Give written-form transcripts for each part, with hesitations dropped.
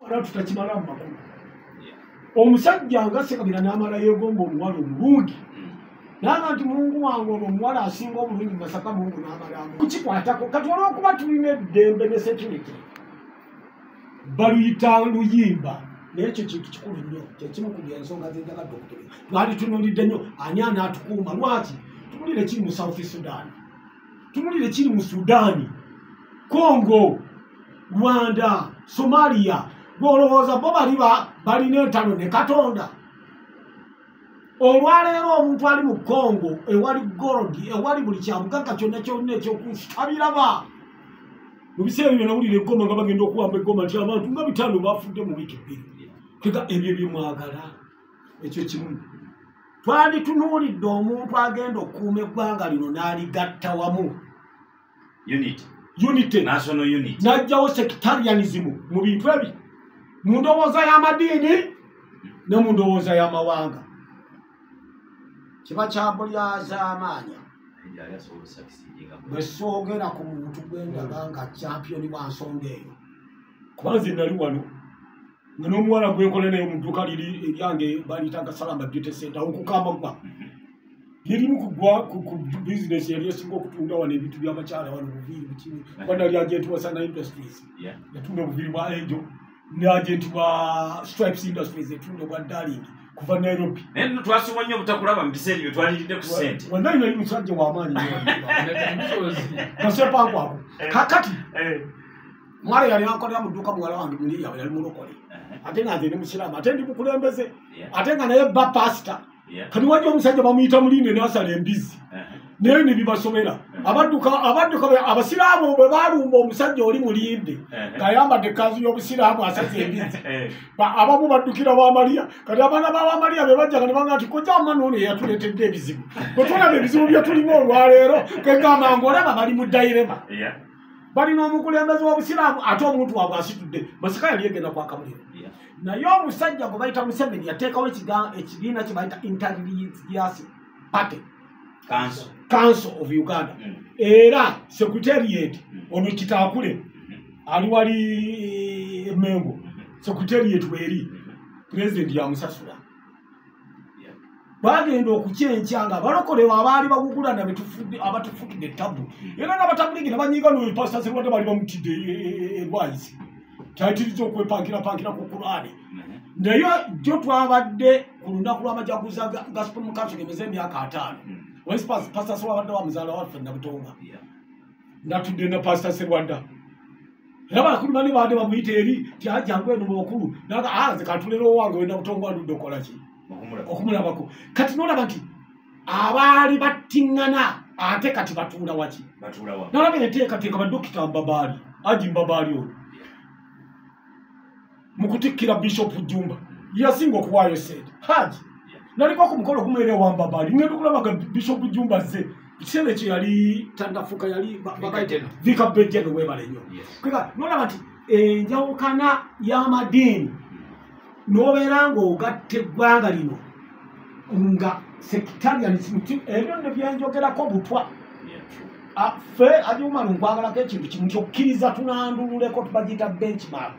era tutakimala mu makulu omusajja nga Ssekabira n'amala yeegomba omuwala omulungi nanga nti Mungu wange omuwala asinga obulungi Masaka Mungu n'amalamu kukikwatako kati olw'okuba tulina eddembe ne security baluyita luyimba n'ekyo kintu kikulu nnyo kyekimu ku byensonga zenjagadde okutegeka twali tunulidde nnyo ani anaatukuuma lwaki tunulire kiri mu South Sudan tunulire kiri mu Sudaani Congo Rwanda Somalia golowooza bo balina entalo ne Katonda olwaleero omuntu ali mu Congo ewali gold ewali buli kyabugagga kyonna kyonna ekyokusabiraba mu biseera byo nawulira eggoma nga bagenda okuwamba eggoma nti abantu nga 5 bafudde mu wiiki 2 kega ebyo byemwagala ekyo kimu twanditunuulidde omuntu agenda okukuuma eggwanga lino n'aligatta wamu unity national unity n'ajjawo sectarianism mu bintu ebyo mu ndowooza y'amadiini ne mu ndowooza y'amawanga kiba kyabulyaza amaanya bwe soogera ku muntu gwendaga nga championi wa nsonga eyo kuba nze nali wano nga n'omuwala gwenkola naye mu dduuka liri eryange baliitanga Salamba Beauty Center okukamagwa lirimu kugwa ku bizinesi yali esinga okutunda wano ebintu by'abakyala wano buviiri bukimi wanali agenti wa Sana Industries yatunda obuviiri bwa Angel ne agenti wa Stripes Industries etunda obwa Darling kuva Nairobi neno twasoma nnyo butakulaba mu biseera byo twaliridde ku ssente wanali nali musajja w'amaanyi kasepankwako kakati mwala yali akolera mu dduuka muwala wange muli yawe yali mulokole ate nga nze ne musiraamu ate ndi mukulembeze ate nga naye ba pasita kati wajja omusajja bamuyita mulinde n'asala embizi naye ne bibasomera abadduka abasiraamu bwe baalumba omusajja oli mulinde ng'ayambadde ekkanzu y'obusiraamu asaze embizi abamu baddukira Wamaliya kati abaana ba Wamaliya be bajjaga ne banga nti kojja mwana ono yeyatuleetedde ebizibu bwe tulaba ebizibu bye tulina olwaleero kwegamba ng'olaba bali mu dayirema balina omukulembeze w'obusiraamu ate omuntu waabwe asitudde Masaka yali egenda kwaka muliro naye omusajja gwe bayita Museveni yateekawo ekibiina kye bayita Inter-Religious Party Council of Uganda era Secretariat ono Kitaakule ali wali Mengo Secretariat weri President yamusasula bagenda okukyenkya nga balokolewa abaali bagugulana abatufukidde ettabu era n'abatabuligi ne banyiga n'oyo Pastor Sserwadda bali bamutidde erwayisi kyayitiriza okwepankira ku Kurani naye jjo twabadde ku lunaku lw'amajaguza Gospel Council gemeze emyaka 5 Pastor Sserwadda wa muzaala waffe Nabutonga natudde ne Pastor Sserwadda era abakulu bali baade bamuyita eri ti ajangu eno mukulu naga nze katulera owange we Nabutonga andudde okola ki okumulabako kati nolaba nti abaali battiŋŋana ate kati batuula waki nalaba enteekateeka badokita Mbabaali Haji Mbabaali oyo mukutikkira Bishop Jumba yasinga okuwaayo sente Haji naliko ku mukolo gumwere wa Mbabaali ngenda okulabaga Bishop Jumba ze kiseera ekyo yali tandafuka yali vika bejjeno webale nnyo kwega nolaba nti enjawukana y'amadiini n'obeera ng'ogatta eggwanga lino nga sectarianism ebyo ne byenjogerako butwa ffe ajumano nkwagalako ekintu kimu kyokkiriza tunandululeko tubagiyita benchmark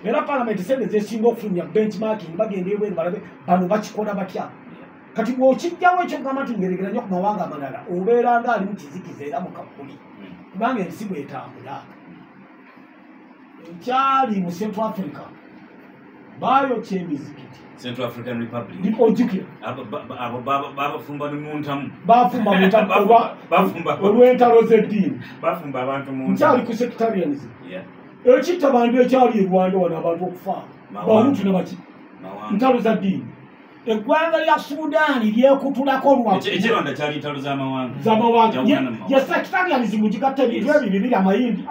era palamenti sente zesinga okufulumya benchmarking bagenda ebweru balabe bano bakikola batya kati bw'okijjawo ekyo gamba nti ngeregeranya ku mawanga amalala obeera ng'ali mu kizikiza era mu kakuli kubanga ensi bwetambula ekyali mu Central Africa bayo kyemizikiti Central African Republic ojjukira babafumba muntamu bafumba muntamu olw'entalo z'eddiini bafumba abantu mu nkyali ku sectarianism ekitta bantu ekyali e Rwanda wano abantu okufa bahutu ne baki ntalo za ddiini eggwanga lya Sudaani lyekutulako lwaki ekirwanda kyali ntalo z'amawanga ye sectarianism gigatta ebintu ebyo bibiri amayindi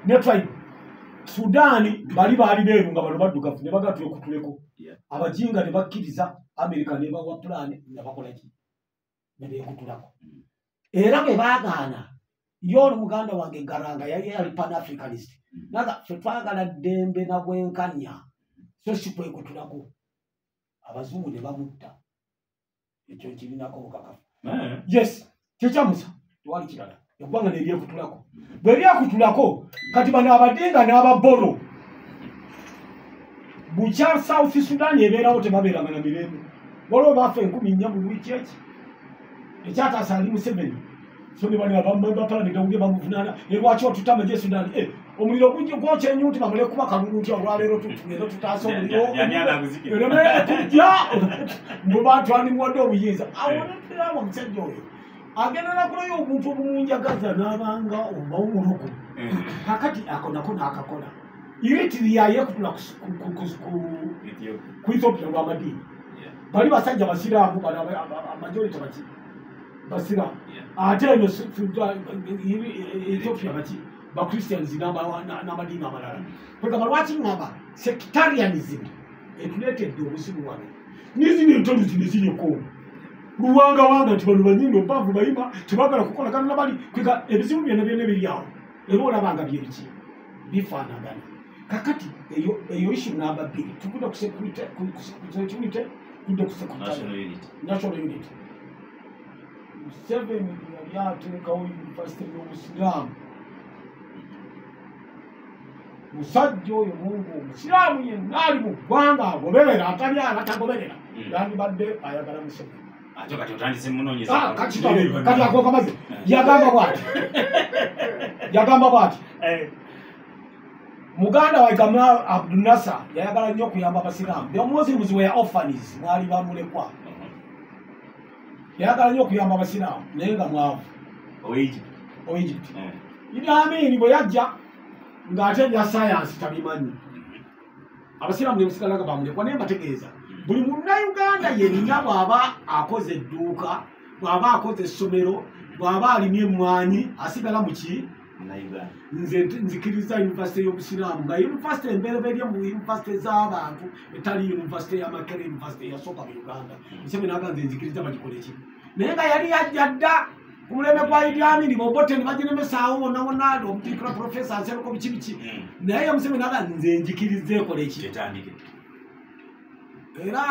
ne tribe Sudaani bali beeru nga bano baddugavu ne bagatula okutuleko abajinga ne bakkiriza America ne bawa pulaani ne bakola ki ne beekutulako era bwe baagaana yono muganda wange Garanga yali pan-Africanist naga ffe twagala ddembe na bwenkanya so si kwekutulako abazungu ne bamutta ekyo kirinako bukakafu yes kyekyamusa tewali kirala eggwanga ne lyekutulako bwe lyekutulako kati bano abadinga n'ababolo bucha South Sudan ebeerawo tebabeeranga na mirembe waliwo baffe 14 mu wiiki eki ekyataasa ali Museveni so ne bali abamemba palamenti awulye bamuvunaana lwaki otutta amagye Sudan omuliro gwokya ennyo nti bamale kuba kalulu nti olwaleero tugenda tutaasa omuliro kujja mbu bantu animwadde obuyinza awonekerawo omusajja oyo agenda nakulayo omuntu obumunjagaza n'abanga obawumulogo kakati ako nako n'akakola Eritrea yekutula ku Ethiopia lw'amadiini bali basajja basiraamu amajority baki basiraamu ate eno Ethiopia baki bakristians n'amadiini amalala kwegamba lwaki ngamba sectarianism etuleetedde obuzibu wano n'ezindi entolu zino ziriko luwangawanga nti bano banyindo mpanvu bayima tebagala kukolagana nabali kwega ebizibu byonna byonna ebiri awo era olabanga byebiki bifaanagana kakati eyo issue namba 2 tugenda national unity Museveni yali ateekawo yunivasite y'obusiraamu musajja oyo mungu omusiraamu yenna ali mu ggwanga agoberera atali atagoberera yandibadde ayagala Museveni ate kati otandise munoonyeza kati akooka maze yagamba bwati muganda wa Gamal Abdul Nasser yayagala nnyo okuyamba abasiraamu the Muslims were orphans mwali bamulekwa yayagala nnyo okuyamba abasiraamu naye nga mwavu Egypt Idi Amin bwe yajja ng'ate ebya sayansi tabimanyi abasiraamu ne musigalaga bamulekwa naye mbategeeza buli munnayuganda yenna bw'aba akoze edduuka bw'aba akoze essomero bw'aba alimye emmwanyi asigala mu ki nze nzikiriza yunivasite y'obusiraamu nga yunivasite embereberye mu yunivasite z'abantu etali yunivasite y'Amakere yunivasite yasooka mu Uganda Museveni aga nze nzikiriza bagikole ki naye nga yali yajja dda ku muleme gwa Idi Amin Obote ne baginemesaawo bonna bonna omutikira profesa nsereko biki biki naye Museveni aga nze njikiriza ekole ki era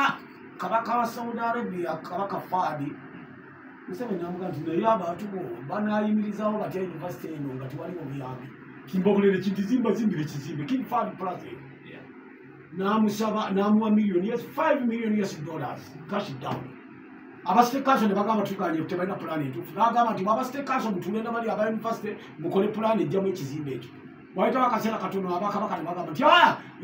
kabaka wa Saudi Arabia kabaka Fadi Museveni amuga nti naye abantu bo banayimirizawo batya yunivasite eno nga tewali obuyambi kimbogolere kintizimba zimbire kizimbe King Fahd Plaza namusaba namuwa $5 million cash down abastate council ne bagamba tukanye tebalina plan entuufu n'agamba nti abastate council mutulenda bali aba yunivasite mukole plan ejjamu ekizimbe ekyo wayitawo akaseera katono abakabaka ne bagamba nti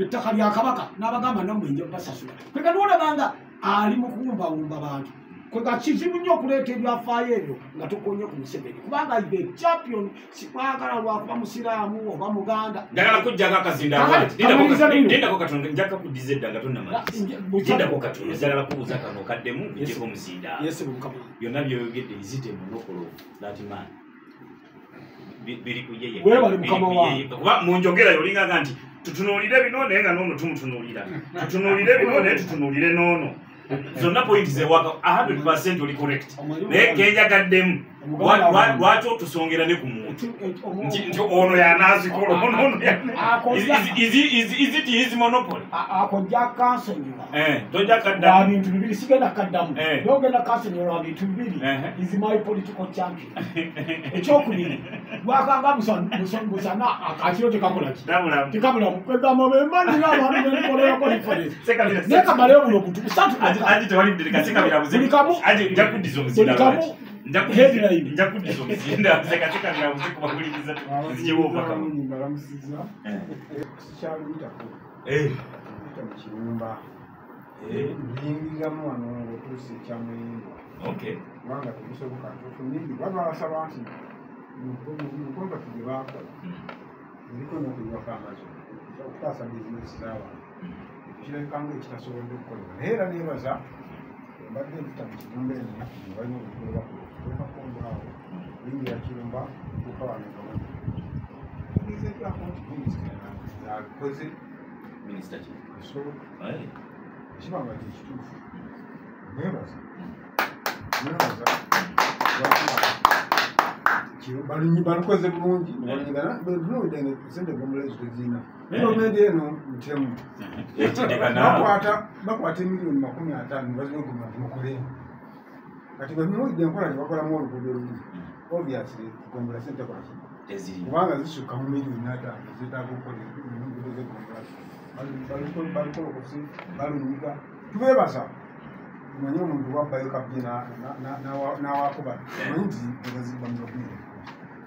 ettaka lya kabaka n'abagamba nammwe nja basasula kwega niwolabanga ali mu kuwumbawumba bantu kwega kizibu nnyo okuleeta ebyafaayo ebyo nga tokonye ku Museveni kubanga ibe champion sikwagala lwakuba musiraamu oba muganda njagala kujjako akazindako katonda njaka kudiza eddaga tonnamaliddako katonda njagala kubuuza kano kaddemu njeko muzinda byonna byoyogedde izite munokolo that man biri kuyeye kuba munjogera yolingaga nti tutunuulire bino naye nga noono tumutunuulira tutunuulire bino naye tutunuulire noono zonna pointi zewaka 100% oli correct naye kenjagaddemu lwaki otusongerane ku muntu nti ono yanazikola is it his monopoly akojja kansonyiwa tojja kaddamu bintu bibiri sigenda kaddamu nogenda kansonyiwa bintu bibiri is my political champion ekyokubiri lwakanga busana akakiro tekakolaki tekabulamu kwegamba bembanira abantu benikolerako difference naye kamale obulo butu busatu ati tewali mdirikasika bulikamu njakudiza omuzinda njakudiza omuzinda sekateka byabuziku bakuliriza nzijewoobakamu balamusiza sikyaluyitako mukiyumba ndiyingiramu wano ngaotuusa ekyamuyimba kubanga tegusoboka tufunindi baba basaba nti mukombatu gye bakola ziriko nokuywako amazima okutaasa bizinesi z'abantu kirabikanga ekitasobodde okukolebwa naye era neebaza mbadde mpita mu kiyumba eno balina obukolebakulakonbaawo yingira kirumba kukawanagawana egezebyako nti minisita yabikoze kibanga kikituufu neebaza balikoze bulungi noludenge sente gomulezi tezina naye omende eno ntemu bakwata emiliyoni 50 bazinooguma mukolemu kati bwemuwulidde enkola gyebakolamu oluguudo luli obviously kugombula sente kwaki kubanga zisukka mu miliyoni 5 zetaaga okukola enguudo zegombula baliko okusi balunyiga tubebaza tumanyi omuntu wabbayo kabye n'awakuba manyi nti ebazibbanza okuyira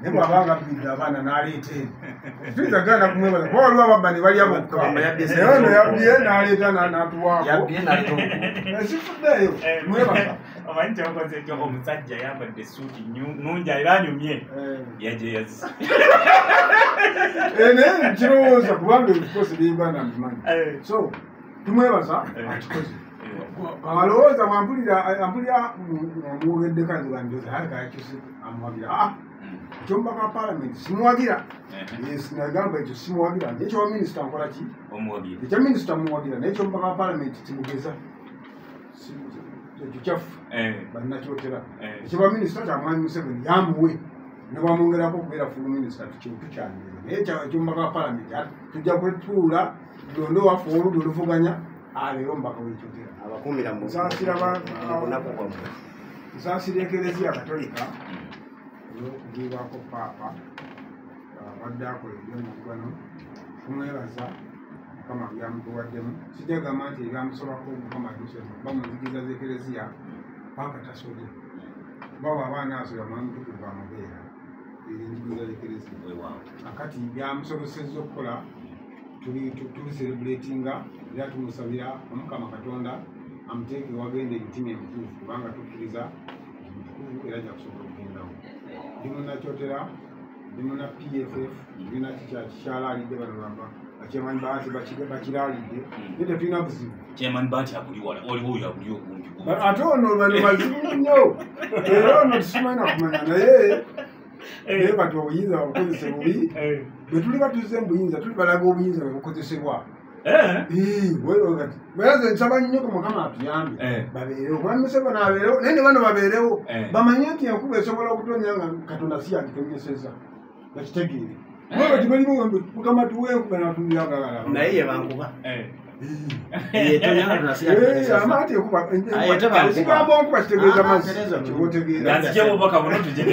naye bw'abanga bbidde abaana n'aleeta tuyinza genda kumwebaza kuba waliwo ababba ne balya bokka naye ono yabbye n'aleeta n'atuwaako ekifuddeeyo mwebaza omanyi kyakoze ekyo omusajja yambadde essuuti nungi era anyumye yajeyazisa naye kirowooza kubanga ebikosi by'Uganda mbimanyi so tumwebaza akikoze alowooza ampulira omwogedde kandigandoza aye kayakyusi amuwagira ekyomubaka wa paalamenti simuwagira nagamba ekyo simuwagira nti ekyowa minisita nkola ki ekya minisita muwagira naye ekyomubaka wa paalamenti kimugeza ekyo kyaffe balinakyotera ekyoba minisita kyamwami Museveni yamuwe nebamwongerako okubeera fulu minisita tukyanira naye ekyomubaka wa paalamenti tujja kwetuula tulonde waffe oludda oluvuganya leero omubaka wekyotera nsaasira ekereziya katolika olw'okugibwako paapa abadde akola ebyomuggano tumwebaza mukama byamutuwaddemu sijagamba nti ebyamusobako mukama kuba mu nzikiriza z'ekereziya paapa tasobye baba abaana asobola mwamutukuvu amubeera enjigiriza z'ekereziya akati byamusobosezza okukola tubiserebulatinga era tumusabira omukama katonda amuteeke wagenda emitima emituufu kubanga tukkiriza mutukuvu era jakusobola okugendawo ndi munakyotera ndi muna PFF ndina kikyalaalidde banolamba bakyemanyi baati bakiraalidde naye tetulina buzibu kyemanyi baati akuliwala oliwo oyo akuli okumpi ate ono bano bazibu nnyo era ono tusimanyi nakumanya naye naye kati obuyinza babukozese bubi bwe tuli batuze mu buyinza tuli balaga obuyinza bwe bukozesebwa bweraze nsaba nnyo ku mukama atuyambe babeerewo mwami Museveni abeerewo naye ne bano babeerewo bamanye nti enkuba esobola okutonya nga katonda si yagitonyeseza bakitegeere bati balimu mukama tuwe enkuba natuliragagala naye yebankuba amaati ekuba ekigambo nkuba kitegeeza mazzi kyotegeera nzijja mubaka buno tujje